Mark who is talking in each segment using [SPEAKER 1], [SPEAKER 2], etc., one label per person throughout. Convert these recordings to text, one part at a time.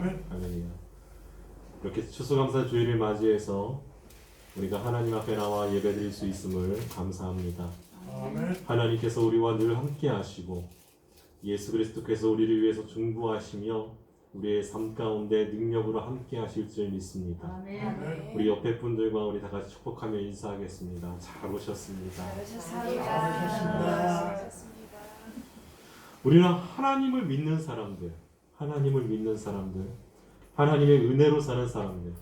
[SPEAKER 1] 아멘.
[SPEAKER 2] 아멘이요. 이렇게 추수감사 주일을 맞이해서 우리가 하나님 앞에 나와 예배드릴 수 있음을 감사합니다.
[SPEAKER 1] 아멘.
[SPEAKER 2] 하나님께서 우리와 늘 함께 하시고 예수 그리스도께서 우리를 위해서 중보하시며 우리의 삶 가운데 능력으로 함께 하실 줄 믿습니다.
[SPEAKER 1] 아멘.
[SPEAKER 2] 우리 옆에 분들과 우리 다 같이 축복하며 인사하겠습니다. 잘 오셨습니다.
[SPEAKER 1] 잘하셨습니다.
[SPEAKER 2] 우리는 하나님을 믿는 사람들, 하나님의 은혜로 사는 사람들,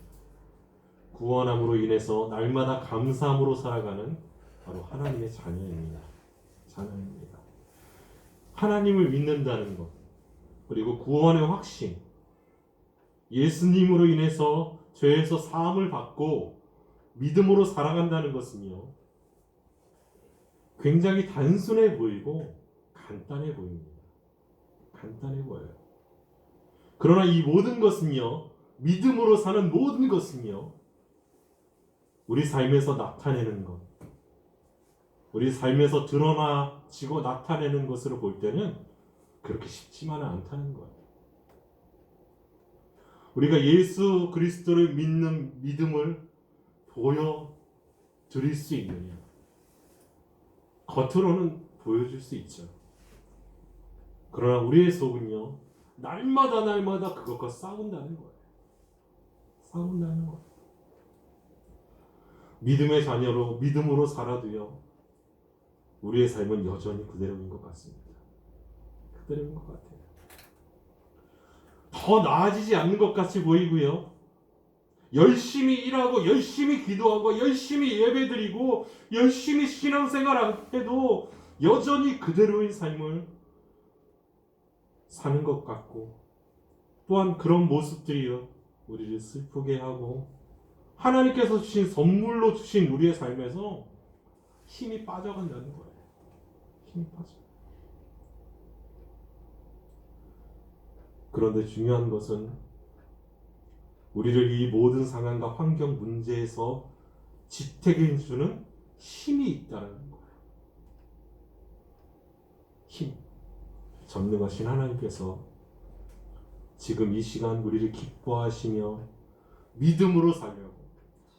[SPEAKER 2] 구원함으로 인해서 날마다 감사함으로 살아가는 바로 하나님의 자녀입니다. 하나님을 믿는다는 것, 그리고 구원의 확신, 예수님으로 인해서 죄에서 사함을 받고 믿음으로 살아간다는 것은요, 굉장히 단순해 보이고 간단해 보입니다. 간단해 보여요. 그러나 이 모든 것은요, 믿음으로 사는 모든 것은요, 우리 삶에서 나타내는 것, 우리 삶에서 드러나지고 나타내는 것으로 볼 때는 그렇게 쉽지만은 않다는 거예요. 우리가 예수 그리스도를 믿는 믿음을 보여드릴 수 있느냐? 겉으로는 보여줄 수 있죠. 그러나 우리의 속은요, 날마다 그것과 싸운다는 거예요. 싸운다는 거예요. 믿음의 자녀로 믿음으로 살아도요, 우리의 삶은 여전히 그대로인 것 같습니다. 그대로인 것 같아요. 더 나아지지 않는 것 같이 보이고요, 열심히 일하고 열심히 기도하고 열심히 예배드리고 열심히 신앙생활 해도 여전히 그대로인 삶을 사는 것 같고, 또한 그런 모습들이요, 우리를 슬프게 하고 하나님께서 주신 선물로 주신 우리의 삶에서 힘이 빠져간다는 거예요. 힘이 빠져. 그런데 중요한 것은 우리를 이 모든 상황과 환경 문제에서 지탱해 주는 힘이 있다는 거예요. 힘. 전능하신 하나님께서 지금 이 시간 우리를 기뻐하시며 믿음으로 살려고,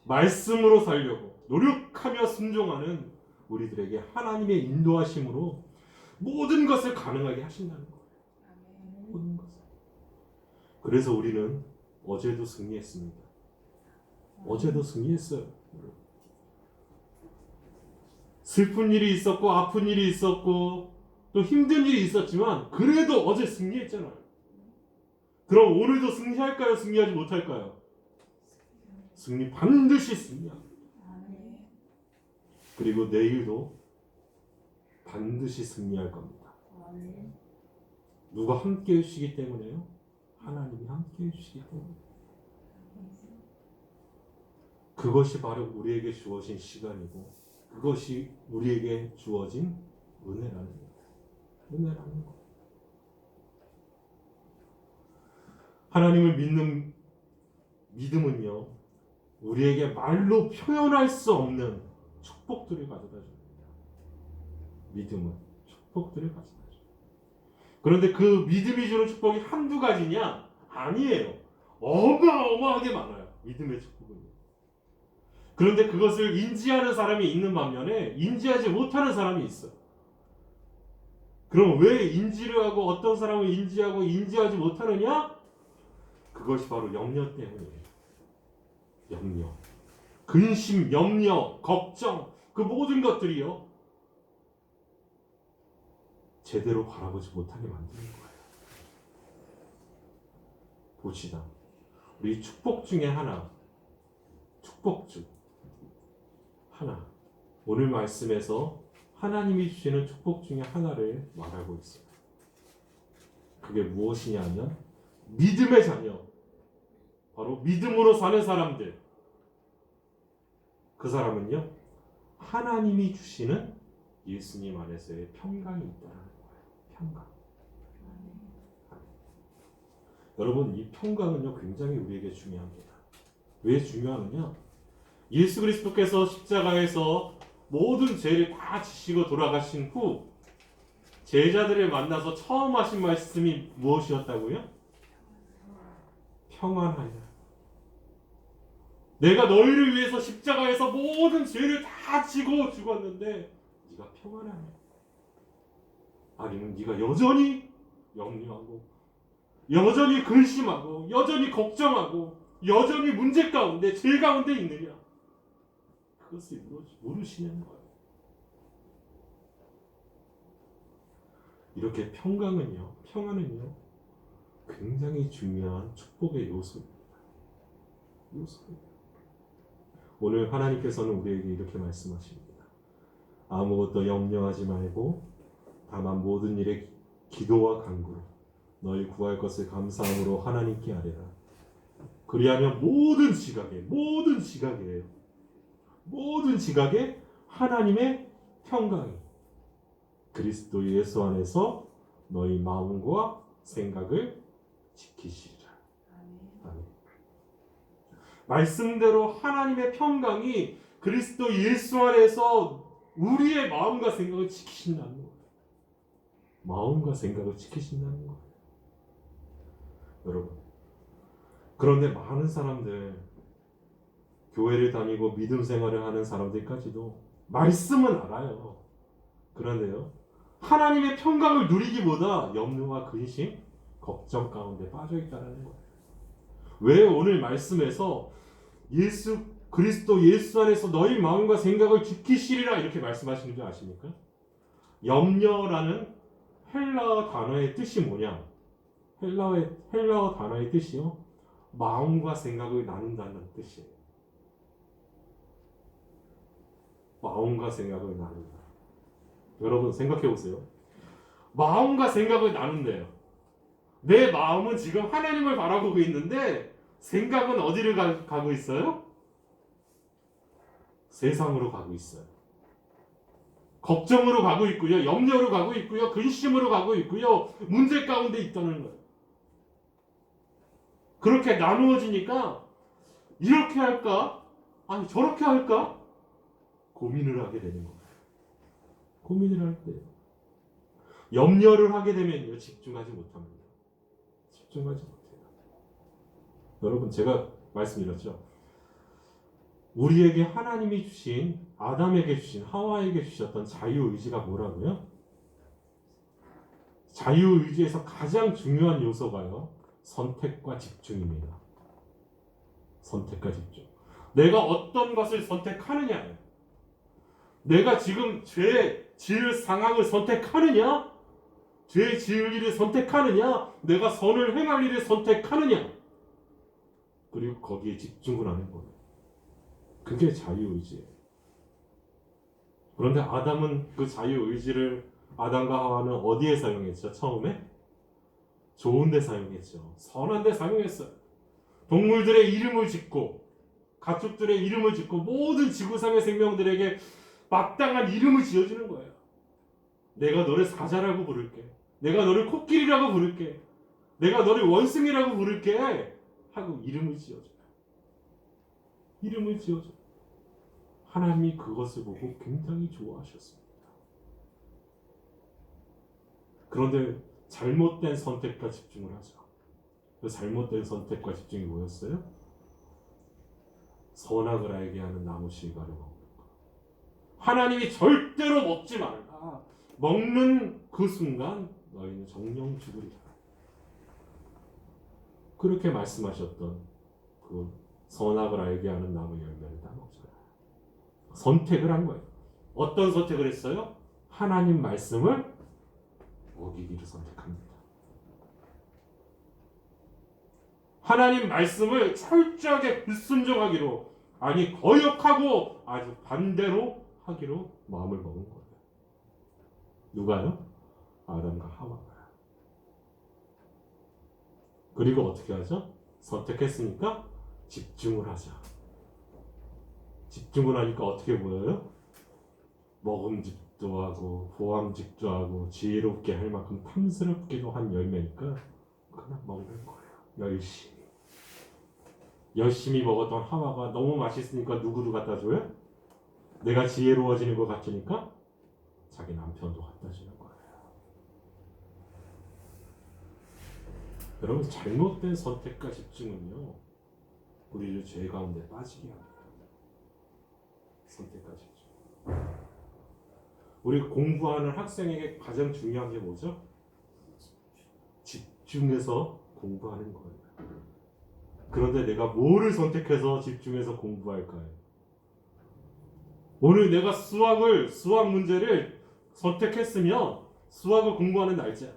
[SPEAKER 2] 말씀으로 살려고 노력하며 순종하는 우리들에게 하나님의 인도하심으로 모든 것을 가능하게 하신다는 거예요. 모든 것을. 그래서 우리는 어제도 승리했습니다. 어제도 승리했어요. 슬픈 일이 있었고 아픈 일이 있었고 또 힘든 일이 있었지만 그래도 어제 승리했잖아요. 그럼 오늘도 승리할까요? 승리하지 못할까요? 승리, 반드시 승리합니다. 그리고 내일도 반드시 승리할 겁니다. 누가 함께 해주시기 때문에요? 하나님이 함께 해주시기 때문에. 그것이 바로 우리에게 주어진 시간이고 그것이 우리에게 주어진 은혜라는 거예요. 은혜라는 거. 하나님을 믿는 믿음은요, 우리에게 말로 표현할 수 없는 축복들을 가져다 줍니다. 믿음은 축복들을 가져다 줍니다. 그런데 그 믿음이 주는 축복이 한두 가지냐? 아니에요. 어마어마하게 많아요. 믿음의 축복은요. 그런데 그것을 인지하는 사람이 있는 반면에 인지하지 못하는 사람이 있어요. 그럼 왜 인지를 하고 어떤 사람은 인지하고 인지하지 못하느냐? 그것이 바로 염려 때문이에요. 염려. 근심, 염려, 걱정, 그 모든 것들이요, 제대로 바라보지 못하게 만드는 거예요. 봅시다. 우리 축복 중에 하나, 축복 중 하나, 오늘 말씀에서 하나님이 주시는 축복 중에 하나를 말하고 있어요. 그게 무엇이냐면 믿음의 자녀, 바로 믿음으로 사는 사람들. 그 사람은요, 하나님이 주시는 예수님 안에서의 평강이 있다는 거예요. 평강. 여러분, 이 평강은요, 굉장히 우리에게 중요합니다. 왜 중요하느냐? 예수 그리스도께서 십자가에서 모든 죄를 다 지시고 돌아가신 후 제자들을 만나서 처음 하신 말씀이 무엇이었다고요? 평안하냐. 내가 너희를 위해서 십자가에서 모든 죄를 다 지고 죽었는데 네가 평안하냐. 아니면 네가 여전히 염려하고 여전히 근심하고 여전히 걱정하고 여전히 문제 가운데 죄 가운데 있느냐. 그것을 모르시는 거예요. 이렇게 평안은요 굉장히 중요한 축복의 요소입니다. 오늘 하나님께서는 우리에게 이렇게 말씀하십니다. 아무것도 염려하지 말고 다만 모든 일에 기도와 간구로 너희 구할 것을 감사함으로 하나님께 아뢰라. 그리하면 모든 지각에 하나님의 평강이 그리스도 예수 안에서 너희 마음과 생각을 지키시리라. 아멘. 말씀대로 하나님의 평강이 그리스도 예수 안에서 우리의 마음과 생각을 지키신다는 거예요. 마음과 생각을 지키신다는 거예요. 여러분, 그런데 많은 사람들, 교회를 다니고 믿음 생활을 하는 사람들까지도 말씀은 알아요. 그런데요, 하나님의 평강을 누리기보다 염려와 근심, 걱정 가운데 빠져 있다는 거예요. 왜 오늘 말씀에서 그리스도 예수 안에서 너희 마음과 생각을 지키시리라 이렇게 말씀하시는 줄 아십니까? 염려라는 헬라어 단어의 뜻이 뭐냐? 헬라어 단어의 뜻이요, 마음과 생각을 나눈다는 뜻이에요. 마음과 생각을 나눈다. 여러분 생각해 보세요. 마음과 생각을 나눈대요. 내 마음은 지금 하나님을 바라보고 있는데 생각은 어디를 가고 있어요? 세상으로 가고 있어요. 걱정으로 가고 있고요. 염려로 가고 있고요. 근심으로 가고 있고요. 문제 가운데 있다는 거예요. 그렇게 나누어지니까 이렇게 할까? 아니 저렇게 할까? 고민을 하게 되는 거예요. 고민을 할 때 염려를 하게 되면요 집중하지 못합니다. 집중하지 못해요. 여러분 제가 말씀드렸죠. 우리에게 하나님이 주신, 아담에게 주신, 하와에게 주셨던 자유의지가 뭐라고요? 자유의지에서 가장 중요한 요소가요, 선택과 집중입니다. 선택과 집중. 내가 어떤 것을 선택하느냐예요. 내가 지금 죄 지을 상황을 선택하느냐, 죄 지을 일을 선택하느냐, 내가 선을 행할 일을 선택하느냐, 그리고 거기에 집중을 하는 거예요. 그게 자유의지예요. 그런데 아담은 그 자유의지를, 아담과 하와는 어디에 사용했죠? 처음에? 좋은 데 사용했죠. 선한 데 사용했어요. 동물들의 이름을 짓고 가축들의 이름을 짓고 모든 지구상의 생명들에게 마땅한 이름을 지어주는 거예요. 내가 너를 사자라고 부를게. 내가 너를 코끼리라고 부를게. 내가 너를 원숭이라고 부를게. 하고 이름을 지어줘요. 이름을 지어줘요. 하나님이 그것을 보고 굉장히 좋아하셨습니다. 그런데 잘못된 선택과 집중을 하죠. 그 잘못된 선택과 집중이 뭐였어요? 선악을 알게 하는 나무 실과를 먹는 거. 하나님이 절대로 먹지 말라. 먹는 그 순간 너희는 정령 죽으리라. 그렇게 말씀하셨던 그 선악을 알게 하는 나무 열매를 다 먹잖아요. 선택을 한 거예요. 어떤 선택을 했어요? 하나님 말씀을 어기기를 선택합니다. 하나님 말씀을 철저하게 불순종하기로, 아니 거역하고 아주 반대로 하기로 마음을 먹은 거예요. 누가요? 아담과 하와가요. 그리고 어떻게 하죠? 선택했으니까 집중을 하자. 집중을 하니까 어떻게 보여요? 먹음직도 하고 보암직도 하고 지혜롭게 할 만큼 탐스럽기도 한 열매니까 그냥 먹는 거예요. 열심히 먹었던 하와가 너무 맛있으니까 누구를 갖다 줘요? 내가 지혜로워지는 것 같으니까 자기 남편도 갖다 주는 거예요. 여러분 잘못된 선택과 집중은요 우리를 죄 가운데 빠지게 합니다. 선택과 집중. 우리 공부하는 학생에게 가장 중요한 게 뭐죠? 집중해서 공부하는 거예요. 그런데 내가 뭐를 선택해서 집중해서 공부할까요? 오늘 내가 수학 문제를 선택했으면 수학을 공부하는 날짜.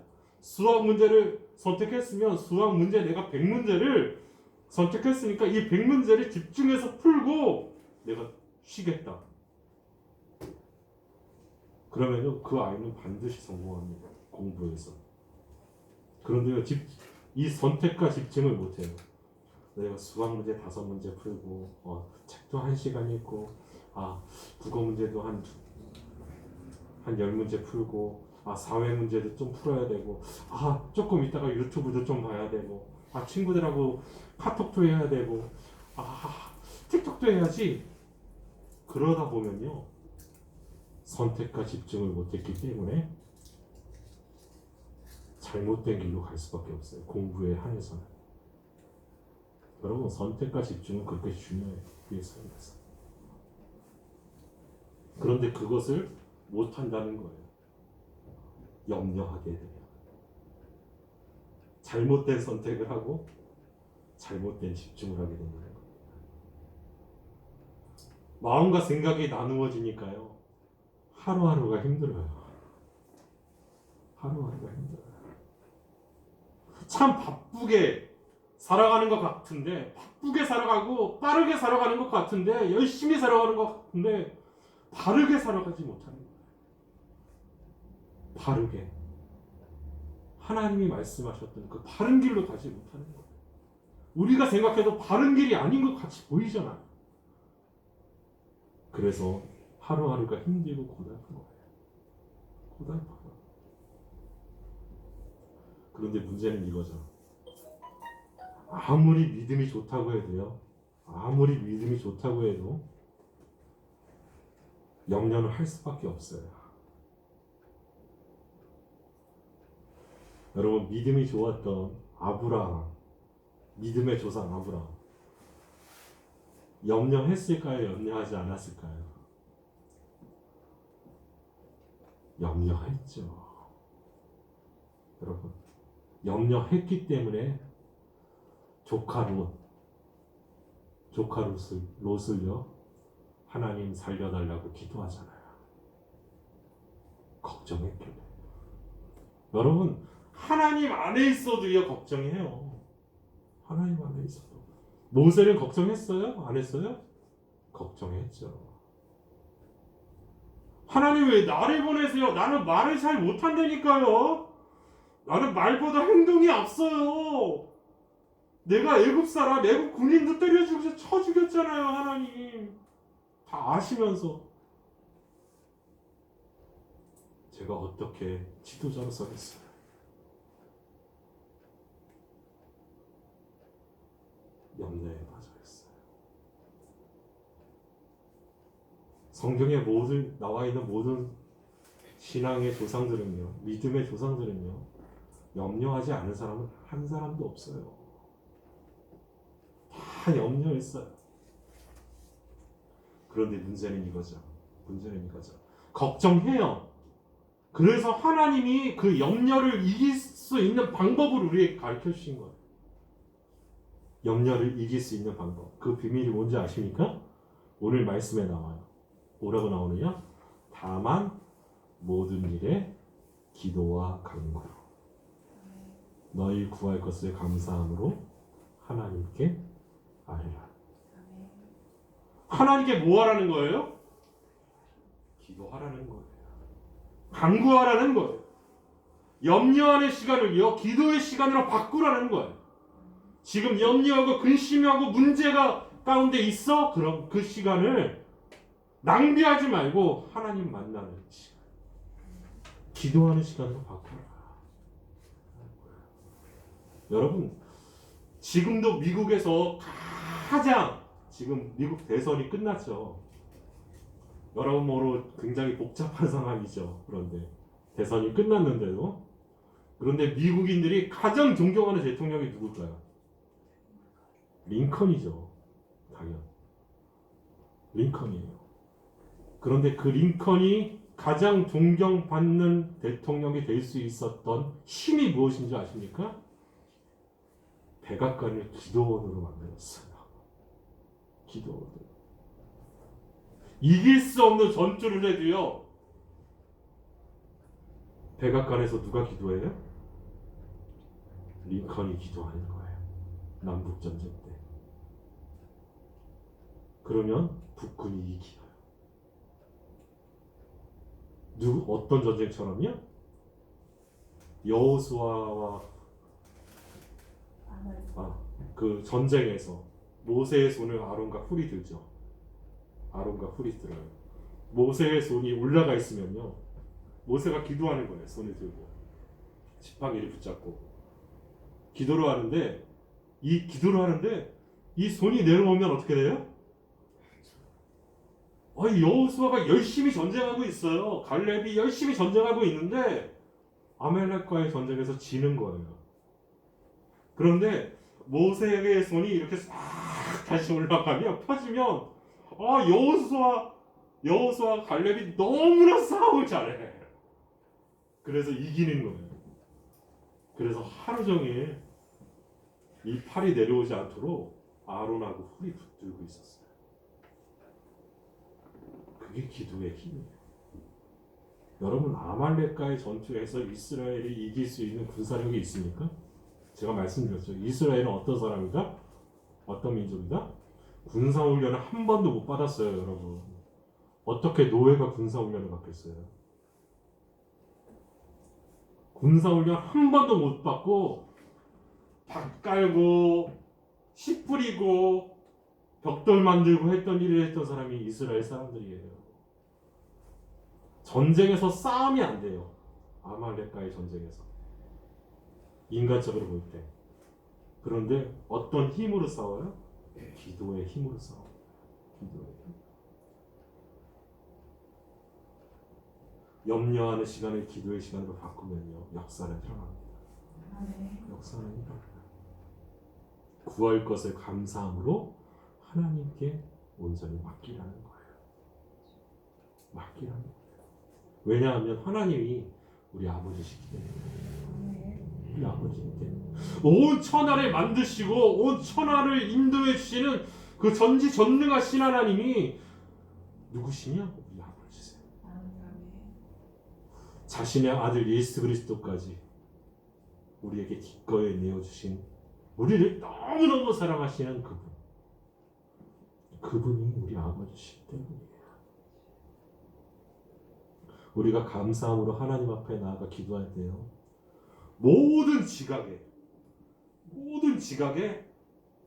[SPEAKER 2] 수학 문제를 선택했으면 수학 문제 내가 100문제를 선택했으니까 이 100문제를 집중해서 풀고 내가 쉬겠다. 그러면요 그 아이는 반드시 성공합니다. 공부에서. 그런데요 이 선택과 집중을 못해요. 내가 수학 문제 5문제 풀고 책도 1시간 읽고 국어 문제도 한 10문제 풀고 사회 문제도 좀 풀어야 되고 조금 있다가 유튜브도 좀 봐야 되고 친구들하고 카톡도 해야 되고 틱톡도 해야지. 그러다 보면요 선택과 집중을 못했기 때문에 잘못된 길로 갈 수밖에 없어요. 공부에 한해서는. 여러분 선택과 집중은 그렇게 중요해요. 우리의 삶에서. 그런데 그것을 못한다는 거예요. 염려하게 돼요. 잘못된 선택을 하고 잘못된 집중을 하게 된다는 거예요. 마음과 생각이 나누어지니까요 하루하루가 힘들어요. 하루하루가 힘들어요. 참 바쁘게 살아가는 것 같은데, 바쁘게 살아가고 빠르게 살아가는 것 같은데, 열심히 살아가는 것 같은데 바르게 살아가지 못하는 거예요. 바르게 하나님이 말씀하셨던 그 바른 길로 가지 못하는 거예요. 우리가 생각해도 바른 길이 아닌 것 같이 보이잖아요. 그래서 하루하루가 힘들고 고달픈 거예요. 고달파요. 그런데 문제는 이거죠. 아무리 믿음이 좋다고 해도요. 아무리 믿음이 좋다고 해도 염려는 할 수밖에 없어요. 여러분 믿음이 좋았던 아브라함, 믿음의 조상 아브라함 염려했을까요? 염려하지 않았을까요? 염려했죠. 여러분 염려했기 때문에 조카 롯을요 하나님 살려달라고 기도하잖아요. 걱정했길래. 여러분 하나님 안에 있어도요 걱정해요. 하나님 안에 있어도. 모세는 걱정했어요? 안 했어요? 걱정했죠. 하나님 왜 나를 보내세요? 나는 말을 잘 못한다니까요. 나는 말보다 행동이 앞서요. 내가 애국 사람, 애국 군인도 때려 죽여서 쳐 죽였잖아요, 하나님. 다 아시면서 제가 어떻게 지도자로 서겠어요? 염려에 빠져 있어요. 성경에 모든 나와 있는 모든 신앙의 조상들은요, 믿음의 조상들은요, 염려하지 않은 사람은 한 사람도 없어요. 다 염려했어요. 그런데 문제는 이거죠. 걱정해요. 그래서 하나님이 그 염려를 이길 수 있는 방법을 우리에게 가르쳐 주신 거예요. 염려를 이길 수 있는 방법. 그 비밀이 뭔지 아십니까? 오늘 말씀에 나와요. 뭐라고 나오느냐? 다만 모든 일에 기도와 간구로 너희 구할 것을 감사함으로 하나님께 아뢰라. 하나님께 뭐 하라는 거예요? 기도하라는 거예요. 간구하라는 거예요. 염려하는 시간을요 기도의 시간으로 바꾸라는 거예요. 지금 염려하고 근심하고 문제가 가운데 있어? 그럼 그 시간을 낭비하지 말고 하나님 만나는 시간, 기도하는 시간으로 바꾸라. 여러분 지금도 미국에서 가장 지금 미국 대선이 끝났죠. 여러모로 굉장히 복잡한 상황이죠. 그런데 대선이 끝났는데도 그런데 미국인들이 가장 존경하는 대통령이 누굴까요? 링컨이죠. 당연. 링컨이에요. 그런데 그 링컨이 가장 존경받는 대통령이 될 수 있었던 힘이 무엇인지 아십니까? 백악관을 기도원으로 만들었어요. 기도원으로. 이길 수 없는 전투를 해도요. 백악관에서 누가 기도해요? 링컨이 기도하는 거예요. 남북전쟁 때. 그러면 북군이 이기요. 어떤 전쟁처럼요? 여호수아와 그 전쟁에서 모세의 손을 아론과 훌이 들죠. 아론과 훌이 들어요. 모세의 손이 올라가 있으면요. 모세가 기도하는 거예요. 손을 들고 지팡이를 붙잡고 기도를 하는데 이 손이 내려오면 어떻게 돼요? 여호수아가 열심히 전쟁하고 있어요. 갈렙이 열심히 전쟁하고 있는데 아말렉과의 전쟁에서 지는 거예요. 그런데 모세의 손이 이렇게 싹 다시 올라가면 펴지면 여호수아 갈렙이 너무나 싸움을 잘해. 그래서 이기는 거예요. 그래서 하루 종일 이 팔이 내려오지 않도록 아론하고 훌이 붙들고 있었어요. 그게 기도의 힘이에요. 여러분 아말렉과의 전투에서 이스라엘이 이길 수 있는 군사력이 있습니까? 제가 말씀드렸죠. 이스라엘은 어떤 사람이다? 어떤 민족이다? 군사훈련을 한 번도 못 받았어요. 여러분. 어떻게 노예가 군사훈련을 받겠어요? 군사훈련 한 번도 못 받고 박 깔고 씨 뿌리고 벽돌 만들고 했던 일을 했던 사람이 이스라엘 사람들이에요. 전쟁에서 싸움이 안 돼요. 아말렉과의 전쟁에서. 인간적으로 볼 때. 그런데 어떤 힘으로 싸워요? 기도의 힘으로 싸워요. 기도의 힘. 염려하는 시간을 기도의 시간으로 바꾸면요. 역사는 일어납니다. 역사는 일어납니다. 구할 것을 감사함으로 하나님께 온전히 맡기라는 거예요. 맡기라는 거예요. 왜냐하면 하나님이 우리 아버지시기 때문에. 우리 아버지이기 때문에. 온 천하를 만드시고 온 천하를 인도해 주시는 그 전지전능하신 하나님이 누구시냐? 우리 아버지세요. 자신의 아들 예수 그리스도까지 우리에게 기꺼이 내어주신 우리를 너무너무 사랑하시는 그분이 우리 아버지시기 때문이에요. 우리가 감사함으로 하나님 앞에 나아가 기도할 때요. 모든 지각에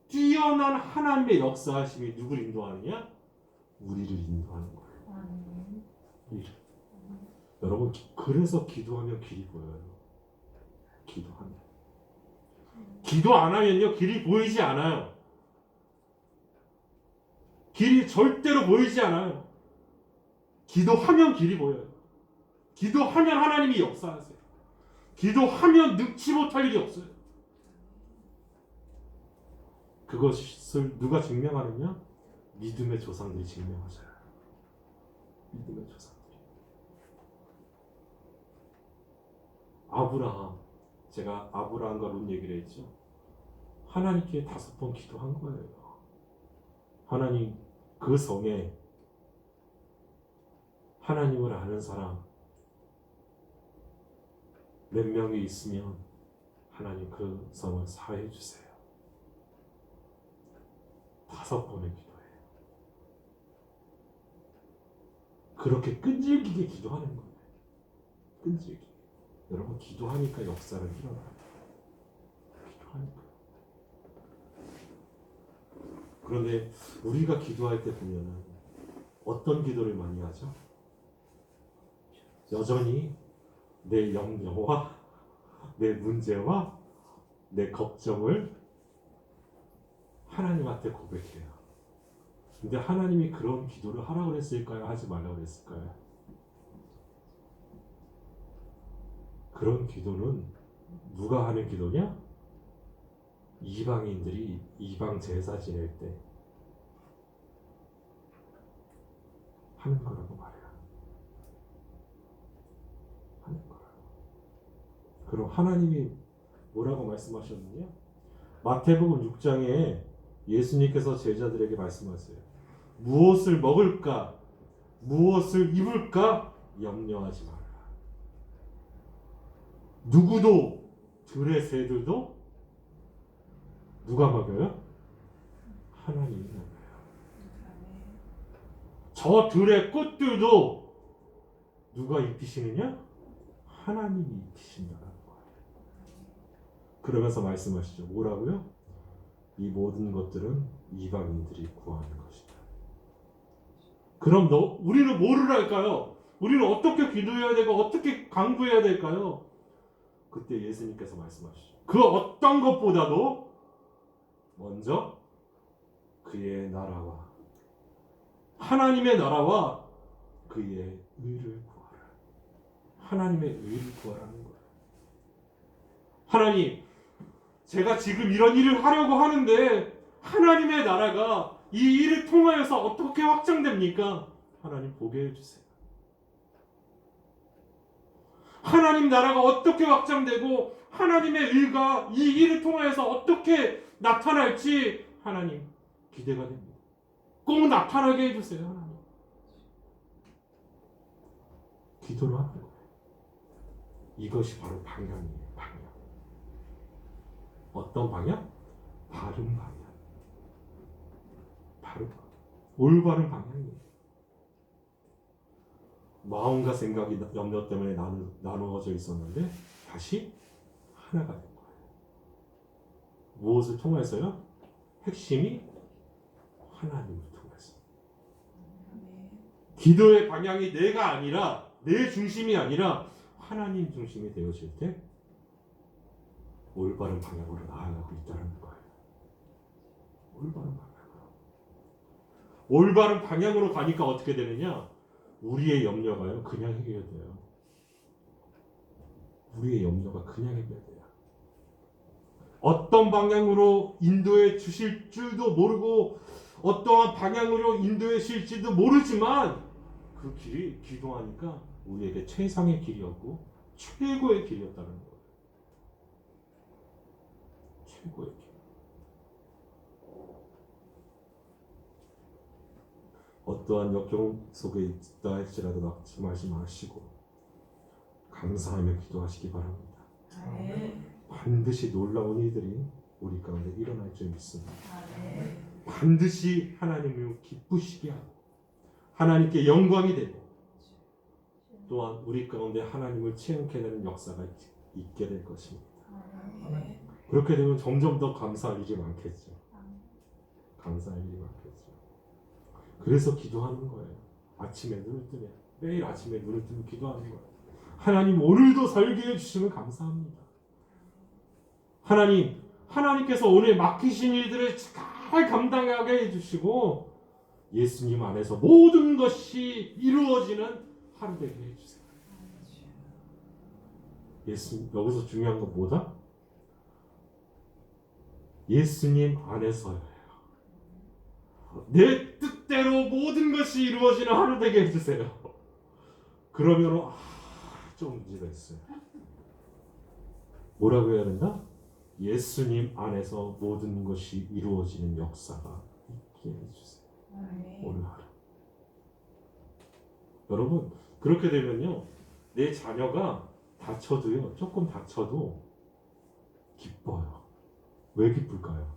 [SPEAKER 2] 뛰어난 하나님의 역사하심이 누구를 인도하느냐? 우리를 인도하는 거예요. 우리를. 여러분 그래서 기도하면 길이 보여요. 기도하면. 기도 안 하면요 길이 보이지 않아요. 길이 절대로 보이지 않아요. 기도하면 길이 보여요. 기도하면 하나님이 역사하세요. 기도하면 늙지 못할 일이 없어요. 그것을 누가 증명하느냐? 믿음의 조상들이 증명하셔요. 믿음의 조상들이. 아브라함, 제가 아브라함과 롯 얘기를 했죠. 하나님께 5번 기도한 거예요. 하나님, 그 성에 하나님을 아는 사람 몇 명이 있으면 하나님 그 성을 사해 주세요. 5번의 기도예요. 그렇게 끈질기게 기도하는 거예요. 끈질기게. 여러분 기도하니까 역사는 일어나요. 기도하니까. 그런데 우리가 기도할 때 보면은 어떤 기도를 많이 하죠? 여전히 내 염려와 내 문제와 내 걱정을 하나님한테 고백해요. 근데 하나님이 그런 기도를 하라고 그랬을까요? 하지 말라고 그랬을까요? 그런 기도는 누가 하는 기도냐? 이방인들이 이방 제사 지낼 때 하는 거라고 말이야. 하는 거라고. 그럼 하나님이 뭐라고 말씀하셨느냐? 마태복음 6장에 예수님께서 제자들에게 말씀하세요. 무엇을 먹을까? 무엇을 입을까? 염려하지 마라. 누구도 들의 새들도 누가 먹여요? 하나님이 먹여요. 저 들의 꽃들도 누가 입히시느냐? 하나님이 입히신다는 거예요. 그러면서 말씀하시죠. 뭐라고요? 이 모든 것들은 이방인들이 구하는 것이다. 그럼 우리는 뭐를 할까요? 우리는 어떻게 기도해야 되고 어떻게 강구해야 될까요? 그때 예수님께서 말씀하시죠. 그 어떤 것보다도 먼저 그의 나라와 하나님의 나라와 그의 의를 구하라. 하나님의 의를 구하라는 거예요. 하나님, 제가 지금 이런 일을 하려고 하는데 하나님의 나라가 이 일을 통하여서 어떻게 확장됩니까? 하나님 보게 해주세요. 하나님 나라가 어떻게 확장되고 하나님의 의가 이 일을 통하여서 어떻게 나타날지 하나님 기대가 됩니다. 꼭 나타나게 해주세요. 하나님. 기도를 하는 거예요. 이것이 바로 방향이에요. 방향. 어떤 방향? 바른 방향. 바른 방향. 올바른 방향이에요. 마음과 생각이 염려 때문에 나누어져 있었는데 다시 하나가 된 거예요. 무엇을 통해서요? 핵심이 하나님을 통해서. 기도의 방향이 내가 아니라 내 중심이 아니라 하나님 중심이 되어질 때 올바른 방향으로 나아가고 있다는 거예요. 올바른 방향으로. 올바른 방향으로 가니까 어떻게 되느냐? 우리의 염려가요 그냥 해결돼요. 우리의 염려가 그냥 해결돼요. 어떤 방향으로 인도해 주실 줄도 모르고 어떠한 방향으로 인도해 주실지도 모르지만 그 길이 기도하니까 우리에게 최상의 길이었고 최고의 길이었다는 거예요. 최고의 길. 어떠한 역경 속에 있다 할지라도 낙심하지 마시고 감사하며 기도하시기 바랍니다. 반드시 놀라운 일들이 우리 가운데 일어날 줄 믿습니다. 반드시 하나님을 기쁘시게 하고 하나님께 영광이 되고 또한 우리 가운데 하나님을 체험케 되는 역사가 있게 될 것입니다. 그렇게 되면 점점 더 감사할 일이 많겠죠. 감사할 일이 많겠죠. 그래서 기도하는 거예요. 아침에 눈을 뜨면 매일 아침에 눈을 뜨면 기도하는 거예요. 하나님 오늘도 살게 해주시면 감사합니다. 하나님께서 오늘 맡기신 일들을 잘 감당하게 해주시고 예수님 안에서 모든 것이 이루어지는 하루 되게 해주세요. 여기서 중요한 건 뭐다? 예수님 안에서요. 내 뜻대로 모든 것이 이루어지는 하루 되게 해주세요. 그러면 좀 문제가 있어요. 뭐라고 해야 된다? 예수님 안에서 모든 것이 이루어지는 역사가 있게 해주세요. 오늘 하루. 여러분 그렇게 되면요 내 자녀가 다쳐도요 조금 다쳐도 기뻐요. 왜 기쁠까요?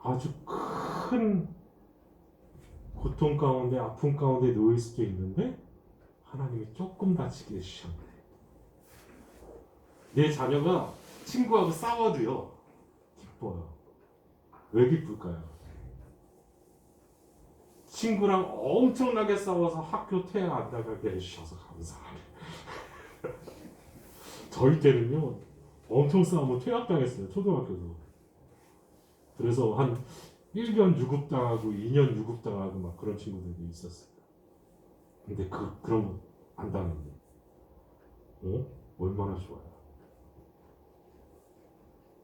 [SPEAKER 2] 아주 큰 고통 가운데 아픔 가운데 놓일 수도 있는데 하나님이 조금 다치게 해주셨네. 내 자녀가 친구하고 싸워도요 기뻐요. 왜 기쁠까요? 친구랑 엄청나게 싸워서 학교 퇴학 안 나가게 해주셔서 감사합니다. 저희 때는요 엄청 싸우면 퇴학당했어요. 초등학교도. 그래서 한 1년 유급당하고 2년 유급당하고 막 그런 친구들도 있었어요. 근데 그런 거 안 당했네. 얼마나 좋아요.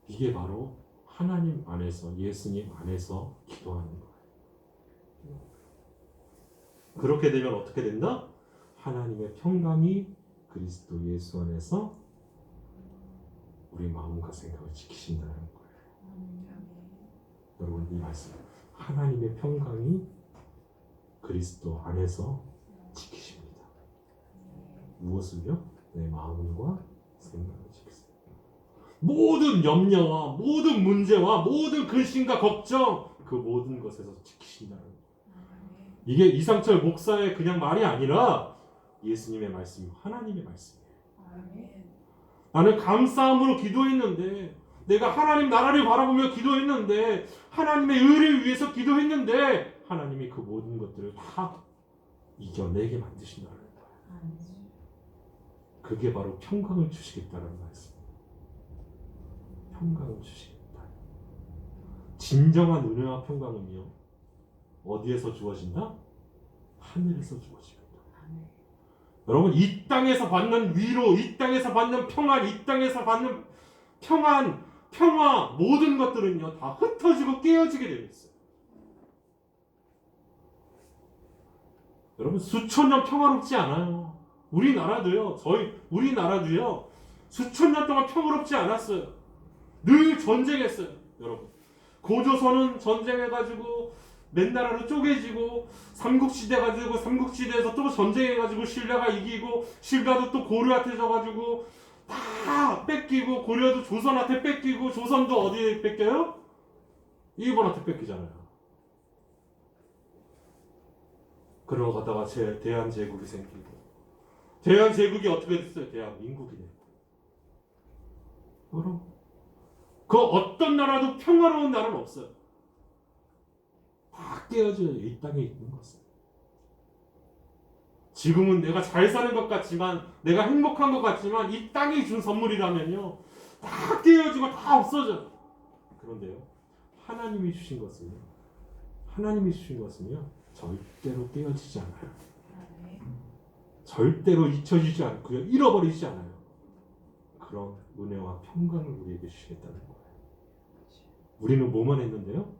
[SPEAKER 2] 이게 바로 하나님 안에서, 예수님 안에서 기도하는 거예요. 그렇게 되면 어떻게 된다? 하나님의 평강이 그리스도 예수 안에서 우리 마음과 생각을 지키신다는 거예요. 여러분, 이 말씀, 하나님의 평강이 그리스도 안에서 지키십니다. 무엇을요? 내 마음과 생각을 지키세요. 모든 염려와 모든 문제와 모든 근심과 걱정, 그 모든 것에서 지키신다는 거예요. 이게 이상철 목사의 그냥 말이 아니라 예수님의 말씀이고 하나님의 말씀이에요. 나는 감사함으로 기도했는데, 내가 하나님 나라를 바라보며 기도했는데, 하나님의 의를 위해서 기도했는데, 하나님이 그 모든 것들을 다 이겨내게 만드신다는 거예요. 그게 바로 평강을 주시겠다는 말씀이에요. 평강을 주시겠다. 진정한 은혜와 평강은요, 어디에서 주어진다? 하늘에서 주어집니다. 여러분, 이 땅에서 받는 위로, 이 땅에서 받는 평안, 이 땅에서 받는 평안, 평화, 모든 것들은요 다 흩어지고 깨어지게 되어 있어요. 여러분, 수천 년 평화롭지 않아요. 우리나라도요 수천 년 동안 평화롭지 않았어요. 늘 전쟁했어요. 여러분, 고조선은 전쟁해가지고 맨나라로 쪼개지고, 삼국시대 가지고 삼국시대에서 또 전쟁해가지고 신라가 이기고, 신라도 또 고려한테 져가지고 다 뺏기고, 고려도 조선한테 뺏기고, 조선도 어디에 뺏겨요? 일본한테 뺏기잖아요. 그러다가 대한제국이 생기고, 대한제국이 어떻게 됐어요? 대한민국이 됐고. 여러분, 그 어떤 나라도 평화로운 나라는 없어요. 다 깨어져요. 이 땅에 있는 것은. 지금은 내가 잘 사는 것 같지만, 내가 행복한 것 같지만, 이 땅이 준 선물이라면요 다 깨어지고 다 없어져요. 그런데요, 하나님이 주신 것은요 절대로 깨어지지 않아요. 절대로 잊혀지지 않고요, 잃어버리지 않아요. 그런 은혜와 평강을 우리에게 주시겠다는 거예요. 우리는 뭐만 했는데요?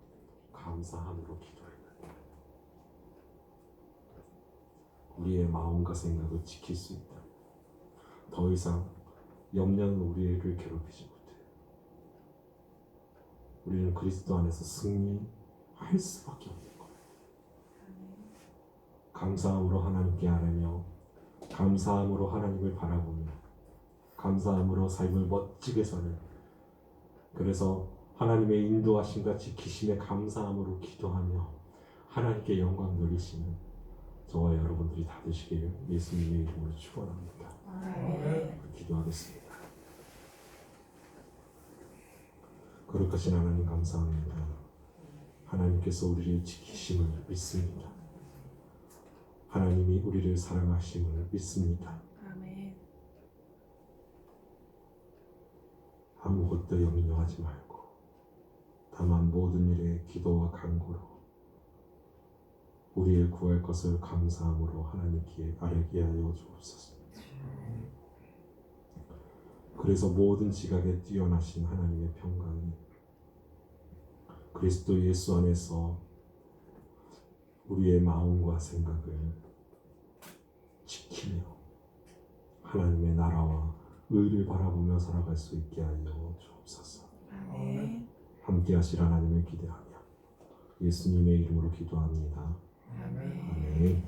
[SPEAKER 2] 감사함으로 기도했는데, 우리의 마음과 생각을 지킬 수 있다. 더 이상 염려는 우리를 괴롭히지 못해요. 우리는 그리스도 안에서 승리할 수밖에 없는 거예요. 감사함으로 하나님께 아뢰며, 감사함으로 하나님을 바라보며, 감사함으로 삶을 멋지게 사는, 그래서 하나님의 인도하심과 지키심에 감사함으로 기도하며 하나님께 영광 돌리시는 저와 여러분들이 다 되시기를 예수님의 이름으로 축원합니다. 기도하겠습니다. 거룩하신 하나님, 감사합니다. 하나님께서 우리를 지키심을 믿습니다. 하나님이 우리를 사랑하심을 믿습니다. 아무것도 염려하지 말고 다만 모든 일에 기도와 간구로 우리의 구할 것을 감사함으로 하나님께 아뢰게 하여 주옵소서. 그래서 모든 지각에 뛰어나신 하나님의 평강이 그리스도 예수 안에서 우리의 마음과 생각을 지키며 하나님의 나라와 의를 바라보며 살아갈 수 있게 하여 주옵소서. 함께 하실 하나님을 기대하며 예수님의 이름으로 기도합니다. 아멘.